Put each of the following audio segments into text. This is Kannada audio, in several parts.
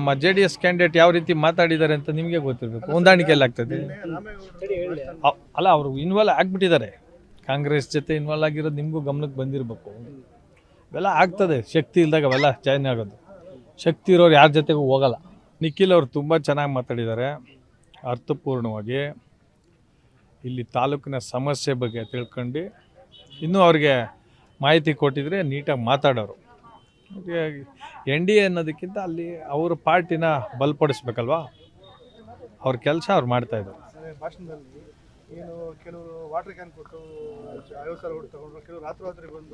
ನಮ್ಮ JDS ಕ್ಯಾಂಡಿಡೇಟ್ ಯಾವ ರೀತಿ ಮಾತಾಡಿದ್ದಾರೆ ಅಂತ ನಿಮಗೆ ಗೊತ್ತಿರಬೇಕು. ಹೊಂದಾಣಿಕೆಯಲ್ಲಿ ಆಗ್ತದೆ ಅಲ್ಲ, ಅವರು ಇನ್ವಾಲ್ವ್ ಆಗಿಬಿಟ್ಟಿದ್ದಾರೆ. ಕಾಂಗ್ರೆಸ್ ಜೊತೆ ಇನ್ವಾಲ್ವ್ ಆಗಿರೋದು ನಿಮಗೂ ಗಮನಕ್ಕೆ ಬಂದಿರಬೇಕು. ಇವೆಲ್ಲ ಆಗ್ತದೆ, ಶಕ್ತಿ ಇಲ್ದಾಗ ಅವೆಲ್ಲ ಜಾಯ್ನ್ ಆಗೋದು. ಶಕ್ತಿ ಇರೋರು ಯಾರ ಜೊತೆಗೂ ಹೋಗಲ್ಲ. ನಿಖಿಲ್ ಅವರು ತುಂಬ ಚೆನ್ನಾಗಿ ಮಾತಾಡಿದ್ದಾರೆ, ಅರ್ಥಪೂರ್ಣವಾಗಿ. ಇಲ್ಲಿ ತಾಲೂಕಿನ ಸಮಸ್ಯೆ ಬಗ್ಗೆ ತಿಳ್ಕೊಂಡು ಇನ್ನೂ ಅವ್ರಿಗೆ ಮಾಹಿತಿ ಕೊಟ್ಟಿದ್ರೆ ನೀಟಾಗಿ ಮಾತಾಡೋರು. NDA ಅನ್ನೋದಕ್ಕಿಂತ ಅಲ್ಲಿ ಅವ್ರ ಪಾರ್ಟಿನ ಬಲಪಡಿಸ್ಬೇಕಲ್ವಾ, ಅವ್ರ ಕೆಲಸ ಅವ್ರು ಮಾಡ್ತಾಯಿದ್ದಾರೆ. ಭಾಷಣದಲ್ಲಿ ಏನು ಕೆಲವರು ವಾಟರ್ ಕ್ಯಾನ್ ಕೊಟ್ಟು 50,000 ಓಟ್ ತಗೊಂಡ್ರು, ಕೆಲವರು ರಾತ್ರಿ ಬಂದು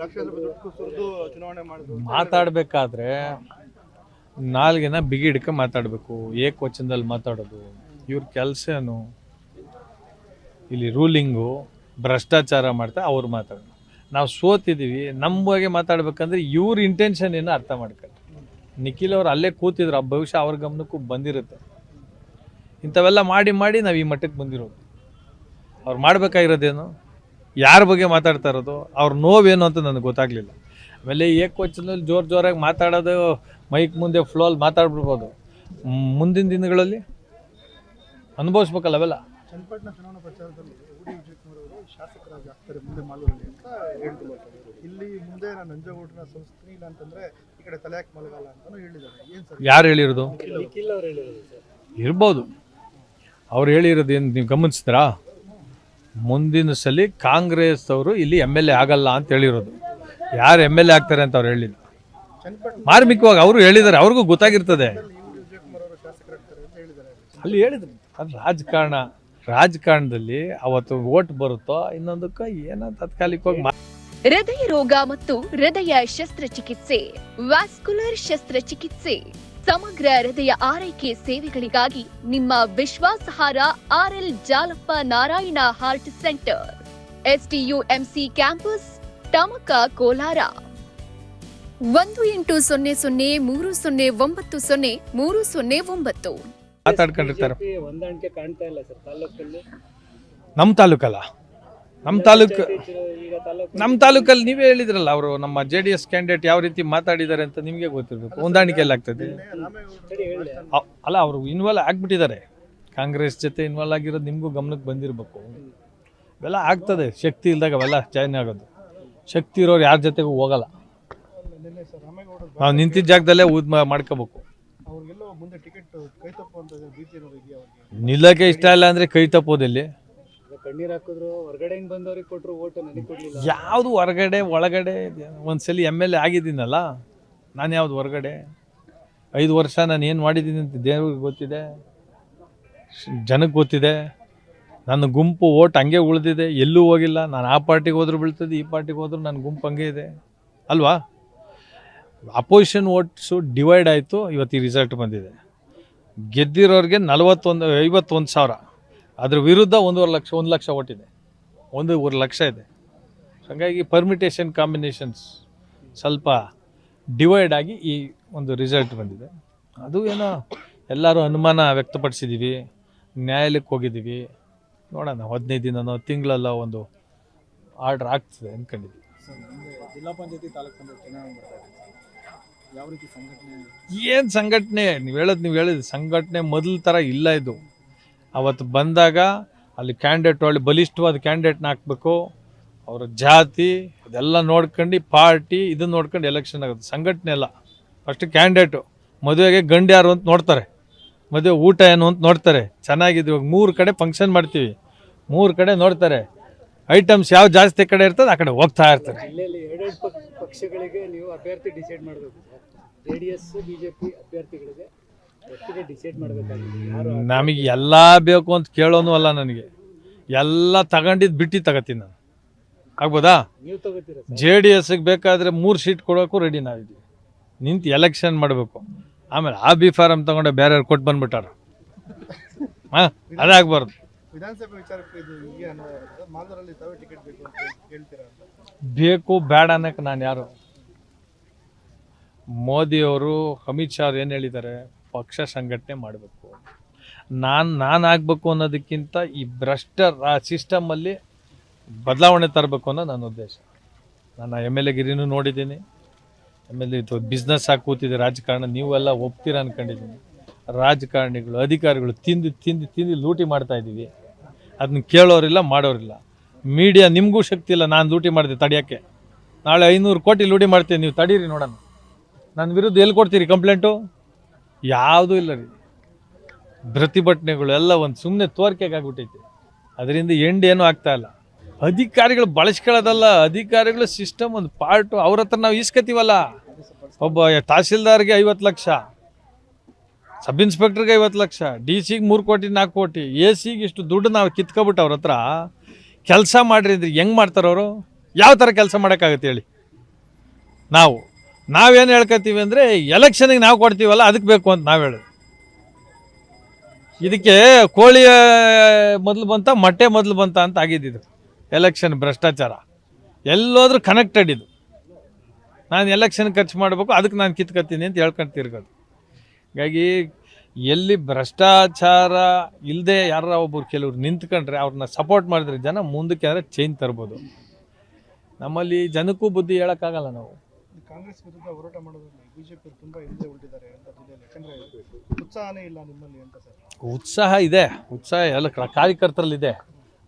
ಲಕ್ಷಾಂತರ ರೂಪಾಯಿ ದುಡ್ಡು ಸುರಿದು ಚುನಾವಣೆ ಮಾಡಿದ್ರು. ಮಾತಾಡಬೇಕಾದ್ರೆ ನಾಲ್ಗೆನ ಬಿಗಿ ಹಿಡ್ಕ ಮಾತಾಡಬೇಕು, ಏಕವಚನದಲ್ಲಿ ಮಾತಾಡೋದು ಇವ್ರ ಕೆಲಸನು. ಇಲ್ಲಿ ರೂಲಿಂಗು ಭ್ರಷ್ಟಾಚಾರ ಮಾಡ್ತಾ ಅವ್ರು ಮಾತಾಡೋದು. ನಾವು ಸೋತಿದ್ದೀವಿ, ನಮ್ಮ ಬಗ್ಗೆ ಮಾತಾಡ್ಬೇಕಂದ್ರೆ ಇವ್ರ ಇಂಟೆನ್ಷನ್ ಏನೋ ಅರ್ಥ ಮಾಡ್ಕೊಳ್ಳಿ. ನಿಖಿಲ್ ಅವ್ರು ಅಲ್ಲೇ ಕೂತಿದ್ರು, ಆ ಭವಿಷ್ಯ ಅವ್ರ ಗಮನಕ್ಕೂ ಬಂದಿರುತ್ತೆ. ಇಂಥವೆಲ್ಲ ಮಾಡಿ ಮಾಡಿ ನಾವು ಈ ಮಟ್ಟಕ್ಕೆ ಬಂದಿರೋದು. ಅವ್ರು ಮಾಡಬೇಕಾಗಿರೋದೇನು, ಯಾರ ಬಗ್ಗೆ ಮಾತಾಡ್ತಾ ಇರೋದು, ಅವ್ರ ನೋವೇನು ಅಂತ ನನಗೆ ಗೊತ್ತಾಗಲಿಲ್ಲ. ಆಮೇಲೆ ಏಕವಚನದಲ್ಲಿ ಜೋರಾಗಿ ಮಾತಾಡೋದು, ಮೈಕ್ ಮುಂದೆ ಫ್ಲೋಲ್ಲಿ ಮಾತಾಡ್ಬಿಡ್ಬೋದು. ಮುಂದಿನ ದಿನಗಳಲ್ಲಿ ಅನುಭವಿಸ್ಬೇಕಲ್ಲ ಅವೆಲ್ಲ. ಚನ್ನಪಟ್ಟಣ ಚುನಾವಣಾ ಪ್ರಚಾರದಲ್ಲಿ ಉಡಿ ವಿಜಯಕುಮಾರ್ ಅವರು ಶಾಸಕರಾಗಿ ಆಗ್ತಾರೆ ಮುಂದೆ ಮಾಲೂರಲ್ಲಿ ಅಂತ ಹೇಳ್ತಿದ್ದಾರೆ. ಇಲ್ಲಿ ಮುಂದೆ ನಾನು ನಂಜೇಗೌಡನ ಸಂಸ್ಥೆ ಇಲ್ಲ ಅಂತಂದ್ರೆ ಈ ಕಡೆ ತಲೆ ಹಾಕಿ ಮಲಗಲ್ಲ ಅಂತಾನು ಹೇಳಿದ್ದಾರೆ. ಏನು ಸರ್? ಯಾರು ಹೇಳಿರೋದು? ನಿಖಿಲ್ ಅವರು ಹೇಳಿರೋದು ಸರ್. ಇರ್ಬೋದು, ಅವ್ರು ಹೇಳಿರೋದು. ಏನು ನೀವು ಗಮನಿಸಿದ್ರಾ? ಮುಂದಿನ ಸಲ ಕಾಂಗ್ರೆಸ್ ಅವರು ಇಲ್ಲಿ MLA ಆಗಲ್ಲ ಅಂತ ಹೇಳಿರೋದು. ಯಾರು MLA ಆಗ್ತಾರೆ ಅಂತ ಅವ್ರು ಹೇಳಿಲ್ಲ. ಮಾರ್ಮಿಕವಾಗಿ ಅವರು ಹೇಳಿದ್ದಾರೆ, ಅವ್ರಿಗೂ ಗೊತ್ತಾಗಿರ್ತದೆ. ಅಲ್ಲಿ ಹೇಳಿದ್ರು ಅದು ರಾಜಕಾರಣದಲ್ಲಿ ಅವತ್ತು ವೋಟ್ ಬರುತ್ತೋ ಇನ್ನೊಂದಕ್ಕೆ ಏನೋ ತಾತ್ಕಾಲಿಕವಾಗಿ. ಹೃದಯ ರೋಗ ಮತ್ತು ಹೃದಯ ಶಸ್ತ್ರಚಿಕಿತ್ಸೆ, ವ್ಯಾಸ್ಕುಲರ್ ಶಸ್ತ್ರಚಿಕಿತ್ಸೆ, ಸಮಗ್ರ ಹೃದಯ ಆರೈಕೆ ಸೇವೆಗಳಿಗಾಗಿ ನಿಮ್ಮ ವಿಶ್ವಾಸಾರ್ಹ RL Jalappa Narayana heart centre, STUMC campus, Tamaka, Kolar. 180030090309. ಮಾತಾಡ್ಕೊಂಡಿರ್ತಾರೆ. ಹೊಂದಾಣಿಕೆ ಕಾಣ್ತಾ ಇಲ್ಲ ಸರ್ ತಾಲೂಕಲ್ಲಿ. ನಮ್ಮ ತಾಲೂಕಲ್ಲ, ನಮ್ಮ ತಾಲೂಕಲ್ಲಿ ನೀವೇ ಹೇಳಿದ್ರಲ್ಲ, ಅವರು ನಮ್ಮ JDS ಕ್ಯಾಂಡಿಡೇಟ್ ಯಾವ ರೀತಿ ಮಾತಾಡಿದ್ದಾರೆ ಅಂತ ನಿಮಗೆ ಗೊತ್ತಿರಬೇಕು. ಹೊಂದಾಣಿಕೆಯಲ್ಲಿ ಆಗ್ತದೆ ಅಲ್ಲ, ಅವರು ಇನ್ವಾಲ್ವ್ ಆಗಿಬಿಟ್ಟಿದ್ದಾರೆ. ಕಾಂಗ್ರೆಸ್ ಜೊತೆ ಇನ್ವಾಲ್ವ್ ಆಗಿರೋದು ನಿಮಗೂ ಗಮನಕ್ಕೆ ಬಂದಿರಬೇಕು. ಇವೆಲ್ಲ ಆಗ್ತದೆ, ಶಕ್ತಿ ಇಲ್ದಾಗ ಅವೆಲ್ಲ ಜಾಯ್ನ್ ಆಗೋದು. ಶಕ್ತಿ ಇರೋರು ಯಾರ ಜೊತೆಗೂ ಹೋಗಲ್ಲ. ನಾವು ನಿಂತಿದ್ದ ಜಾಗದಲ್ಲೇ ಮಾಡ್ಕೋಬೇಕು. ನಿಲ್ಲಕ್ಕೆ ಇಷ್ಟ ಇಲ್ಲ ಅಂದ್ರೆ ಕೈ ತಪ್ಪೋದಲ್ಲಿ. ಕಣ್ಣೀರ್ ಹಾಕಿದ್ರು, ಹೊರಗಡೆ ಬಂದವ್ರಿಗೆ ಕೊಟ್ಟರು ಓಟು, ನನಗೆ ಕೊಡ್ಲಿಲ್ಲ. ಯಾವುದು ಹೊರಗಡೆ ಒಳಗಡೆ? ಒಂದ್ಸಲಿ MLA ಆಗಿದ್ದೀನಲ್ಲ ನಾನು. ಯಾವ್ದು ಹೊರಗಡೆ? 5 ವರ್ಷ ನಾನು ಏನು ಮಾಡಿದ್ದೀನಿ ಅಂತ ದೇವ್ರಿಗೆ ಗೊತ್ತಿದೆ, ಜನಕ್ಕೆ ಗೊತ್ತಿದೆ. ನನ್ನ ಗುಂಪು ಓಟ್ ಹಂಗೆ ಉಳಿದಿದೆ, ಎಲ್ಲೂ ಹೋಗಿಲ್ಲ. ನಾನು ಆ ಪಾರ್ಟಿಗೆ ಹೋದ್ರೂ ಬೀಳ್ತದೆ, ಈ ಪಾರ್ಟಿಗೆ ಹೋದ್ರೂ ನನ್ನ ಗುಂಪು ಹಂಗೆ ಇದೆ ಅಲ್ವಾ? ಅಪೋಸಿಷನ್ ಓಟ್ಸು ಡಿವೈಡ್ ಆಯಿತು, ಇವತ್ತು ಈ ರಿಸಲ್ಟ್ ಬಂದಿದೆ. ಗೆದ್ದಿರೋರಿಗೆ 51,000, ಅದ್ರ ವಿರುದ್ಧ 1 ಲಕ್ಷ ಓಟಿದೆ, 1 ಲಕ್ಷ ಇದೆ. ಹಾಗಾಗಿ ಪರ್ಮಿಟೇಷನ್ ಕಾಂಬಿನೇಷನ್ಸ್ ಸ್ವಲ್ಪ ಡಿವೈಡ್ ಆಗಿ ಈ ಒಂದು ರಿಸಲ್ಟ್ ಬಂದಿದೆ. ಅದು ಏನೋ ಎಲ್ಲರೂ ಅನುಮಾನ ವ್ಯಕ್ತಪಡಿಸಿದ್ದೀವಿ, ನ್ಯಾಯಾಲಯಕ್ಕೆ ಹೋಗಿದ್ದೀವಿ. ನೋಡೋಣ, 15 ದಿನನೋ ತಿಂಗಳಲ್ಲ ಒಂದು ಆರ್ಡರ್ ಆಗ್ತದೆ ಅಂದ್ಕೊಂಡಿದ್ದೀವಿ. ಜಿಲ್ಲಾ ಪಂಚಾಯತಿ ತಾಲೂಕು ಪಂಚಾಯತ್ ಚುನಾವಣೆ ಬರ್ತಾ ಇದೆ, ಯಾವ ರೀತಿ ಸಂಘಟನೆ? ಏನು ಸಂಘಟನೆ? ನೀವು ಹೇಳಿದ ಸಂಘಟನೆ ಮೊದಲ ಥರ ಇಲ್ಲ ಇದು. ಅವತ್ತು ಬಂದಾಗ ಅಲ್ಲಿ ಕ್ಯಾಂಡಿಡೇಟ್ ಒಳ್ಳೆ ಬಲಿಷ್ಠವಾದ ಕ್ಯಾಂಡಿಡೇಟ್ನ ಹಾಕಬೇಕು, ಅವರ ಜಾತಿ ಇದೆಲ್ಲ ನೋಡ್ಕೊಂಡು ಪಾರ್ಟಿ ಇದನ್ನು ನೋಡ್ಕೊಂಡು ಎಲೆಕ್ಷನ್ ಆಗುತ್ತೆ. ಸಂಘಟನೆ ಎಲ್ಲ ಫಸ್ಟ್ ಕ್ಯಾಂಡಿಡೇಟು. ಮದುವೆಗೆ ಗಂಡು ಯಾರು ಅಂತ ನೋಡ್ತಾರೆ, ಮದುವೆ ಊಟ ಏನು ಅಂತ ನೋಡ್ತಾರೆ. ಚೆನ್ನಾಗಿದೆ, ಇವಾಗ 3 ಕಡೆ ಫಂಕ್ಷನ್ ಮಾಡ್ತೀವಿ, 3 ಕಡೆ ನೋಡ್ತಾರೆ. ಐಟಮ್ಸ್ ಯಾವ ಜಾಸ್ತಿ ಕಡೆ ಇರ್ತದೆ ಆ ಕಡೆ ಹೋಗ್ತಾ ಇರ್ತಾರೆ. ಜಿಲ್ಲೆಯಲ್ಲಿ 2 ಪಕ್ಷಗಳಿಗೆ ನೀವು ಅಭ್ಯರ್ಥಿ ಡಿಸೈಡ್ ಮಾಡಬೇಕು. JDS BJP ಅಭ್ಯರ್ಥಿಗಳಿಗೆ ಒಟ್ಟಿಗೆ ಡಿಸೈಡ್ ಮಾಡಬೇಕಾಗಿದೆ. ನಮಗೆ ಎಲ್ಲ ಬೇಕು ಅಂತ ಕೇಳೋನು ಅಲ್ಲ, ನನಗೆ ಎಲ್ಲ ತಗೊಂಡಿದ್ದು ಬಿಟ್ಟು ತಗೋತೀನಿ ನಾನು. ಆಗ್ಬೋದಾ? ನೀವು ತಗೋತೀರಾ? JDSಗೆ ಬೇಕಾದರೆ 3 ಸೀಟ್ ಕೊಡೋಕ್ಕೂ ರೆಡಿ ನಾವಿದ್ದೀವಿ. ನಿಂತು ಎಲೆಕ್ಷನ್ ಮಾಡಬೇಕು. ಆಮೇಲೆ ಆ B.Pharm ತಗೊಂಡೆ ಬೇರೆಯವ್ರು ಕೊಟ್ಟು ಬಂದ್ಬಿಟ್ಟಾರ. ಹಾಂ, ಅದಾಗಬಾರ್ದು. ವಿಧಾನಸಭೆ ವಿಚಾರಕ್ಕೆ ಇದು ಹೀಗೆ ಮಾಲೂರಲ್ಲಿ ತಾವೇ ಟಿಕೆಟ್ ಬೇಕು ಅಂತ ಹೇಳ್ತೀರಾ? ಬೇಕು ಬೇಡ ಅನ್ನಕ್ಕೆ ನಾನು ಯಾರು? ಮೋದಿಯವರು, ಅಮಿತ್ ಶಾ ಏನು ಹೇಳಿದ್ದಾರೆ? ಪಕ್ಷ ಸಂಘಟನೆ ಮಾಡಬೇಕು. ನಾನು ಆಗಬೇಕು ಅನ್ನೋದಕ್ಕಿಂತ ಈ ಭ್ರಷ್ಟ ಸಿಸ್ಟಮಲ್ಲಿ ಬದಲಾವಣೆ ತರಬೇಕು ಅನ್ನೋ ನನ್ನ ಉದ್ದೇಶ. ನಾನು MLA ಗಿರಿನೂ ನೋಡಿದ್ದೀನಿ, ಆಮೇಲೆ ಇದು ಬಿಸ್ನೆಸ್ ಆಗಿ ಕೂತಿದೆ ರಾಜಕಾರಣ, ನೀವೆಲ್ಲ ಒಪ್ತೀರ ಅನ್ಕೊಂಡಿದ್ದೀನಿ. ರಾಜಕಾರಣಿಗಳು ಅಧಿಕಾರಿಗಳು ತಿಂದು ತಿಂದು ತಿಂದು ಲೂಟಿ ಮಾಡ್ತಾ ಇದ್ದೀವಿ. ಅದನ್ನ ಕೇಳೋರಿಲ್ಲ, ಮಾಡೋರಿಲ್ಲ. ಮೀಡಿಯಾ ನಿಮಗೂ ಶಕ್ತಿ ಇಲ್ಲ ನಾನು ಲೂಟಿ ಮಾಡಿದೆ ತಡೆಯೋಕ್ಕೆ. ನಾಳೆ 500 ಕೋಟಿ ಲೂಟಿ ಮಾಡ್ತೀನಿ, ನೀವು ತಡೀರಿ ನೋಡೋಣ. ನನ್ನ ವಿರುದ್ಧ ಎಲ್ಲಿ ಕೊಡ್ತೀರಿ ಕಂಪ್ಲೇಂಟು? ಯಾವುದೂ ಇಲ್ಲ ರೀ. ಪ್ರತಿಭಟನೆಗಳು ಎಲ್ಲ ಒಂದು ಸುಮ್ಮನೆ ತೋರಿಕೆಗಾಗ್ಬಿಟ್ಟೈತೆ. ಅದರಿಂದ ಎಂಡ್ ಏನೂ ಆಗ್ತಾ ಇಲ್ಲ. ಅಧಿಕಾರಿಗಳು ಬಳಸ್ಕೊಳ್ಳೋದಲ್ಲ, ಅಧಿಕಾರಿಗಳು ಸಿಸ್ಟಮ್ ಒಂದು ಪಾರ್ಟು. ಅವ್ರ ಹತ್ರ ನಾವು ಇಸ್ಕೊತೀವಲ್ಲ. ಒಬ್ಬ ತಹಸೀಲ್ದಾರ್ಗೆ 50 ಲಕ್ಷ, ಸಬ್ ಇನ್ಸ್ಪೆಕ್ಟರ್ಗೆ 50 ಲಕ್ಷ, DC ಗೆ 3 ಕೋಟಿ 4 ಕೋಟಿ, AC ಗೆ ಇಷ್ಟು ದುಡ್ಡು ನಾವು ಕಿತ್ಕೊಬಿಟ್ಟು ಅವ್ರ ಹತ್ರ ಕೆಲಸ ಮಾಡ್ರಿ ಅಂದ್ರೆ ಹೆಂಗೆ ಮಾಡ್ತಾರೆ ಅವರು? ಯಾವ ಥರ ಕೆಲಸ ಮಾಡೋಕ್ಕಾಗತ್ತೆ ಹೇಳಿ? ನಾವೇನು ಹೇಳ್ಕೊತೀವಿ ಅಂದರೆ ಎಲೆಕ್ಷನ್ಗೆ ನಾವು ಕೊಡ್ತೀವಲ್ಲ ಅದಕ್ಕೆ ಬೇಕು ಅಂತ ನಾವು ಹೇಳೋದು. ಇದಕ್ಕೆ ಕೋಳಿಯ ಮೊದಲು ಬಂತ ಮೊಟ್ಟೆ ಮೊದಲು ಬಂತ ಅಂತ ಆಗಿದ್ದು ಎಲೆಕ್ಷನ್ ಭ್ರಷ್ಟಾಚಾರ. ಎಲ್ಲೋದ್ರೂ ಕನೆಕ್ಟೆಡ್ ಇದು. ನಾನು ಎಲೆಕ್ಷನ್ ಖರ್ಚು ಮಾಡಬೇಕು, ಅದಕ್ಕೆ ನಾನು ಕಿತ್ಕೊತೀನಿ ಅಂತ ಹೇಳ್ಕೊಂತಿರ್ಗೋದು. ಹೀಗಾಗಿ ಎಲ್ಲಿ ಭ್ರಷ್ಟಾಚಾರ ಇಲ್ಲದೆ ಯಾರ ಒಬ್ಬರು ಕೆಲವ್ರು ನಿಂತ್ಕೊಂಡ್ರೆ ಅವ್ರನ್ನ ಸಪೋರ್ಟ್ ಮಾಡಿದ್ರೆ ಜನ ಮುಂದಕ್ಕೆ ಅಂದರೆ ಚೇಂಜ್ ತರ್ಬೋದು. ನಮ್ಮಲ್ಲಿ ಜನಕ್ಕೂ ಬುದ್ಧಿ ಹೇಳೋಕ್ಕಾಗಲ್ಲ. ನಾವು ಕಾಂಗ್ರೆಸ್ ವಿರುದ್ಧ ಹೋರಾಟ ಮಾಡೋದ್ರಲ್ಲಿ ಬಿಜೆಪಿ ತುಂಬ ಹಿಂದೆ ಉಳಿದಿದ್ದಾರೆ ಅಂತ. ಯಾಕಂದ್ರೆ ಉತ್ಸಾಹನೇ ಇಲ್ಲ ನಿಮ್ಮಲ್ಲಿ ಅಂತ ಸರ್. ಉತ್ಸಾಹ ಇದೆ, ಉತ್ಸಾಹ ಎಲ್ಲ ಕಾರ್ಯಕರ್ತರಲ್ಲಿದೆ.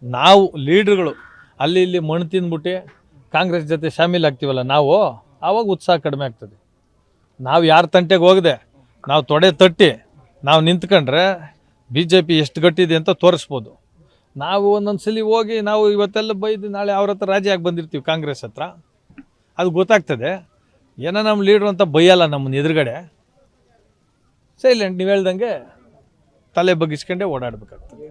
ನಾವು ಲೀಡ್ರುಗಳು ಅಲ್ಲಿ ಇಲ್ಲಿ ಮಣ್ಣು ತಿಂದ್ಬಿಟ್ಟು ಕಾಂಗ್ರೆಸ್ ಜೊತೆ ಶಾಮೀಲ್ ಆಗ್ತೀವಲ್ಲ ನಾವು, ಆವಾಗ ಉತ್ಸಾಹ ಕಡಿಮೆ ಆಗ್ತದೆ. ನಾವು ಯಾರ ತಂಟೆಗೆ ಹೋಗದೆ ನಾವು ತೊಡೆ ತಟ್ಟಿ ನಾವು ನಿಂತ್ಕೊಂಡ್ರೆ BJP ಎಷ್ಟು ಗಟ್ಟಿದೆ ಅಂತ ತೋರಿಸ್ಬೋದು. ನಾವು ಒಂದೊಂದು ಸಲ ಹೋಗಿ ನಾವು ಇವತ್ತೆಲ್ಲ ಬೈದು ನಾಳೆ ಅವ್ರ ಹತ್ರ ರಾಜಿ ಆಗಿ ಬಂದಿರ್ತೀವಿ ಕಾಂಗ್ರೆಸ್ ಹತ್ರ, ಅದು ಗೊತ್ತಾಗ್ತದೆ. ಏನೋ ನಮ್ಮ ಲೀಡ್ರು ಅಂತ ಬೈಯಲ್ಲ ನಮ್ಮನ್ನ ಎದುರುಗಡೆ, ಸೈಲೆಂಟ್ ನೀವು ಹೇಳ್ದಂಗೆ ತಲೆ ಬಗ್ಗಿಸ್ಕೊಂಡೇ ಓಡಾಡಬೇಕಾಗ್ತದೆ.